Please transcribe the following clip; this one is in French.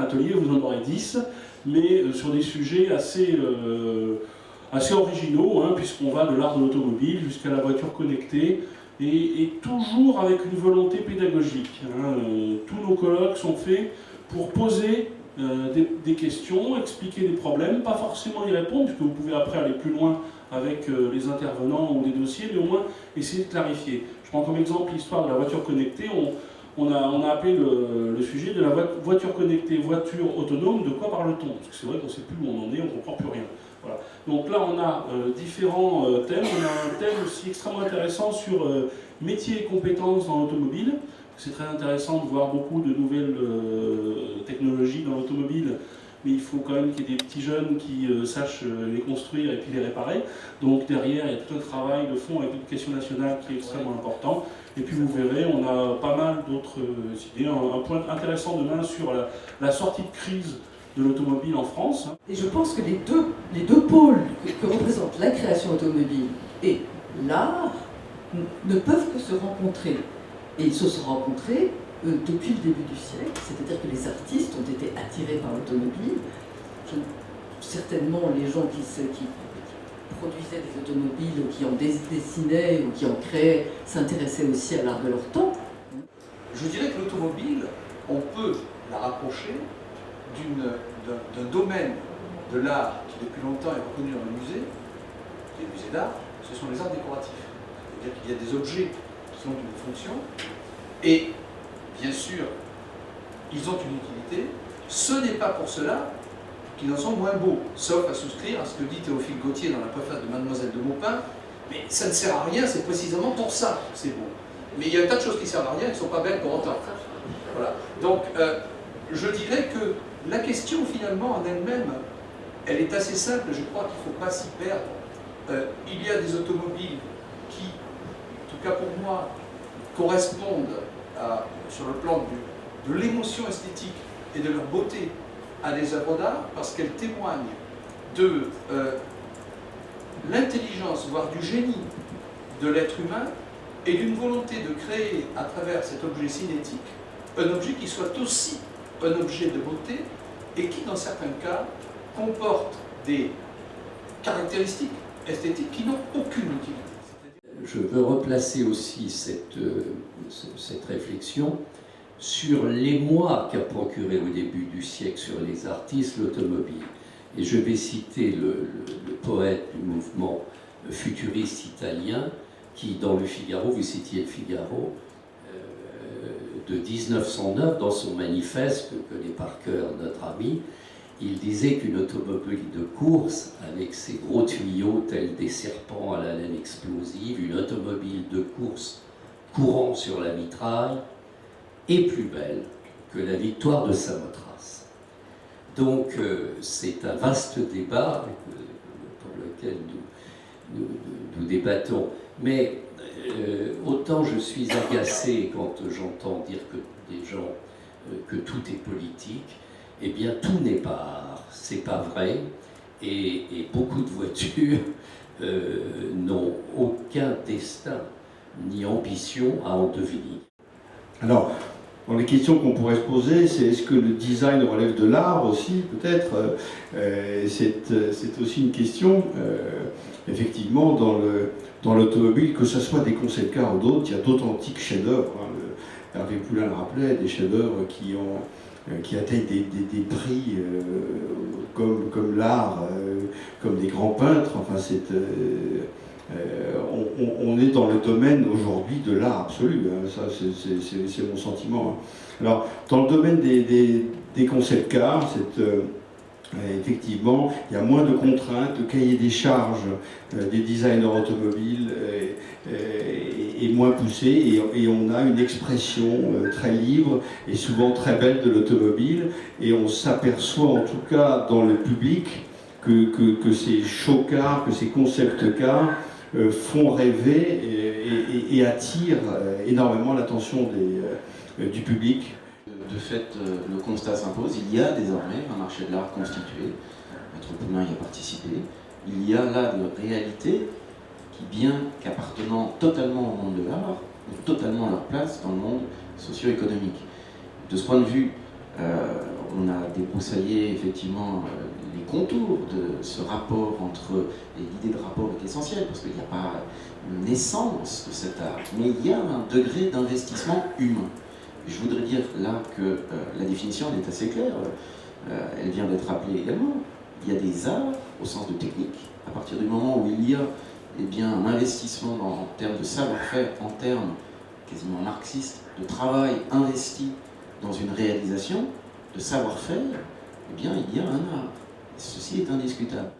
atelier, vous en aurez 10, mais sur des sujets assez originaux, hein, puisqu'on va de l'art de l'automobile jusqu'à la voiture connectée, et toujours avec une volonté pédagogique. Hein. Tous nos colloques sont faits pour poser des questions, expliquer des problèmes, pas forcément y répondre, puisque vous pouvez après aller plus loin avec les intervenants ou les dossiers, mais au moins essayer de clarifier. Je prends comme exemple l'histoire de la voiture connectée. On a appelé le sujet de la voiture connectée, voiture autonome, de quoi parle-t-on? Parce que c'est vrai qu'on ne sait plus où on en est, on ne comprend plus rien. Voilà. Donc là, on a différents thèmes. On a un thème aussi extrêmement intéressant sur métiers et compétences dans l'automobile. C'est très intéressant de voir beaucoup de nouvelles technologies dans l'automobile, mais il faut quand même qu'il y ait des petits jeunes qui sachent les construire et puis les réparer. Donc derrière, il y a tout un travail de fond avec l'éducation nationale qui est extrêmement important. Et puis vous verrez, on a pas mal d'autres idées. Un point intéressant demain sur la sortie de crise de l'automobile en France. Et je pense que les deux pôles que représente la création automobile et l'art ne peuvent que se rencontrer. Et ils se sont rencontrés depuis le début du siècle, c'est-à-dire que les artistes ont été attirés par l'automobile. Certainement, les gens qui produisaient des automobiles, ou qui en dessinaient, ou qui en créaient, s'intéressaient aussi à l'art de leur temps. Je dirais que l'automobile, on peut la rapprocher d'un domaine de l'art qui depuis longtemps est reconnu dans les musées d'art, ce sont les arts décoratifs. C'est-à-dire qu'il y a des objets qui ont une fonction, et bien sûr, ils ont une utilité. Ce n'est pas pour cela qu'ils en sont moins beaux, sauf à souscrire à ce que dit Théophile Gautier dans la préface de Mademoiselle de Maupin, mais ça ne sert à rien, c'est précisément pour ça que c'est beau. Mais il y a un tas de choses qui servent à rien et qui ne sont pas belles pour autant. Voilà. Donc, je dirais que la question finalement en elle-même, elle est assez simple, je crois qu'il ne faut pas s'y perdre. Il y a des automobiles qui, en tout cas pour moi, correspondent sur le plan de l'émotion esthétique et de leur beauté à des œuvres d'art parce qu'elles témoignent de l'intelligence, voire du génie de l'être humain et d'une volonté de créer à travers cet objet cinétique un objet qui soit aussi un objet de beauté et qui, dans certains cas, comporte des caractéristiques esthétiques qui n'ont aucune utilité. Je veux replacer aussi cette réflexion sur l'émoi qu'a procuré au début du siècle sur les artistes l'automobile. Et je vais citer le poète du mouvement futuriste italien qui, dans le Figaro, vous citiez le Figaro, de 1909, dans son manifeste, que connaît par cœur notre ami, il disait qu'une automobile de course, avec ses gros tuyaux tels des serpents à la laine explosive, une automobile de course courant sur la mitraille, est plus belle que la victoire de Samothrace. Donc c'est un vaste débat pour lequel nous débattons. Mais autant je suis agacé quand j'entends dire que des gens que tout est politique, eh bien tout n'est pas art, c'est pas vrai, et beaucoup de voitures n'ont aucun destin ni ambition à en devenir. Alors, les questions qu'on pourrait se poser, c'est est-ce que le design relève de l'art aussi, peut-être c'est aussi une question. Effectivement, dans l'automobile, que ce soit des concept cars ou d'autres, il y a d'authentiques chefs-d'œuvre. Hervé Poulain le rappelait, des chefs-d'œuvre qui atteignent des prix comme l'art, comme des grands peintres. Enfin, on est dans le domaine aujourd'hui de l'art absolu, hein. Ça c'est mon sentiment. Alors, dans le domaine des concept cars, effectivement, il y a moins de contraintes, le cahier des charges des designers automobiles est moins poussé et on a une expression très libre et souvent très belle de l'automobile, et on s'aperçoit en tout cas dans le public que ces show cars, que ces concept cars font rêver et attirent énormément l'attention du public. De fait, le constat s'impose, il y a désormais un marché de l'art constitué, Maître Poulain y a participé, il y a là de réalités qui, bien qu'appartenant totalement au monde de l'art, ont totalement leur place dans le monde socio-économique. De ce point de vue, on a débroussaillé effectivement les contours de ce rapport entre, et l'idée de rapport est essentielle, parce qu'il n'y a pas une essence de cet art, mais il y a un degré d'investissement humain. Et je voudrais dire là que la définition elle est assez claire, elle vient d'être rappelée également. Il y a des arts au sens de technique, à partir du moment où il y a eh bien, un investissement en termes de savoir-faire, en termes quasiment marxistes, de travail investi dans une réalisation, de savoir-faire, eh bien, il y a un art. Ceci est indiscutable.